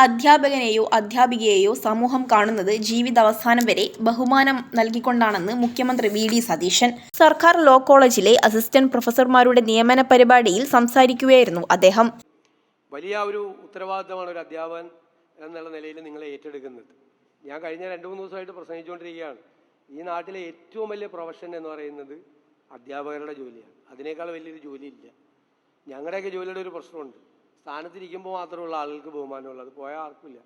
അധ്യാപകനെയോ അധ്യാപികയെയോ സമൂഹം കാണുന്നത് ജീവിതാവസാനം വരെ ബഹുമാനം നൽകിക്കൊണ്ടാണെന്ന് മുഖ്യമന്ത്രി വി ഡി സതീശൻ. സർക്കാർ ലോ കോളേജിലെ അസിസ്റ്റന്റ് പ്രൊഫസർമാരുടെ നിയമന പരിപാടിയിൽ സംസാരിക്കുകയായിരുന്നു അദ്ദേഹം. വലിയ ഒരു ഉത്തരവാദിത്തമാണ് ഒരു അധ്യാപകൻ എന്നുള്ള നിലയിൽ നിങ്ങൾ ഏറ്റെടുക്കുന്നത്. ഞാൻ കഴിഞ്ഞ 2-3 ദിവസമായിട്ട് പ്രസംഗിച്ചുകൊണ്ടിരിക്കുകയാണ്. ഈ നാട്ടിലെ ഏറ്റവും വലിയ പ്രൊഫഷൻ എന്ന് പറയുന്നത് അധ്യാപകരുടെ ജോലിയാണ്. അതിനേക്കാൾ വലിയൊരു ജോലിയില്ല. ഞങ്ങളുടെയൊക്കെ ജോലിയുടെ ഒരു പ്രശ്നമുണ്ട്. സ്ഥാനത്തിരിക്കുമ്പോൾ മാത്രമുള്ള ആളുകൾക്ക് ബഹുമാനമുള്ളൂ, അത് പോയാൽ ആർക്കില്ല.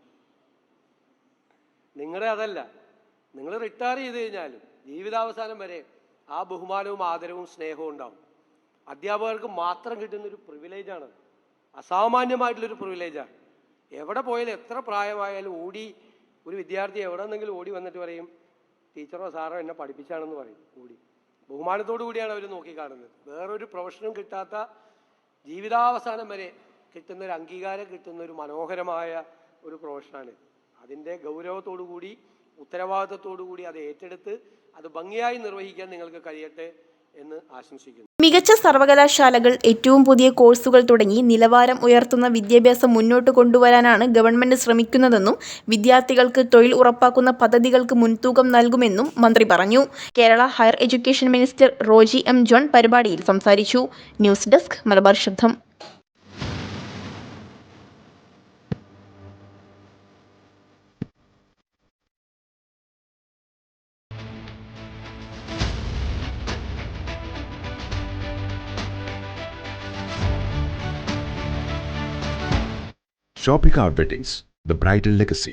നിങ്ങളുടെ അതല്ല. നിങ്ങൾ റിട്ടയർ ചെയ്ത് കഴിഞ്ഞാലും ജീവിതാവസാനം വരെ ആ ബഹുമാനവും ആദരവും സ്നേഹവും ഉണ്ടാവും. അധ്യാപകർക്ക് മാത്രം കിട്ടുന്നൊരു പ്രിവിലേജാണ്, അസാമാന്യമായിട്ടുള്ളൊരു പ്രിവിലേജാണ്. എവിടെ പോയാലും എത്ര പ്രായമായാലും ഒരു വിദ്യാർത്ഥി എവിടെ നിന്നെങ്കിലും ഓടി വന്നിട്ട് പറയും, ടീച്ചറോ സാറോ എന്നെ പഠിപ്പിച്ചാണെന്ന് പറയും. ബഹുമാനത്തോടു കൂടിയാണ് അവർ നോക്കിക്കാണുന്നത്. വേറൊരു പ്രൊഫഷനും കിട്ടാത്ത, ജീവിതാവസാനം വരെ കിട്ടുന്ന ഒരു അംഗീകാരം കിട്ടുന്ന ഒരു മനോഹരമായ ഒരു പ്രൊഫഷനാണ്. അതിൻ്റെ ഗൗരവത്തോടു കൂടി, ഉത്തരവാദിത്തത്തോടു കൂടി അത് ഏറ്റെടുത്ത് അത് ഭംഗിയായി നിർവഹിക്കാൻ നിങ്ങൾക്ക് കഴിയട്ടെ എന്ന് ആശംസിക്കുന്നു. മികച്ച സർവകലാശാലകൾ, ഏറ്റവും പുതിയ കോഴ്സുകൾ തുടങ്ങി നിലവാരം ഉയർത്തുന്ന വിദ്യാഭ്യാസം മുന്നോട്ട് കൊണ്ടുവരാനാണ് ഗവൺമെന്റ് ശ്രമിക്കുന്നതെന്നും വിദ്യാർത്ഥികൾക്ക് തൊഴിൽ ഉറപ്പാക്കുന്ന പദ്ധതികൾക്ക് മുൻതൂക്കം നൽകുമെന്നും മന്ത്രി പറഞ്ഞു. Kerala higher education minister Roji M John പരിപാടിയിൽ സംസാരിച്ചു. ന്യൂസ് ഡെസ്ക് മലബാർ ശബ്ദം. Shopika Weddings, the bridal legacy.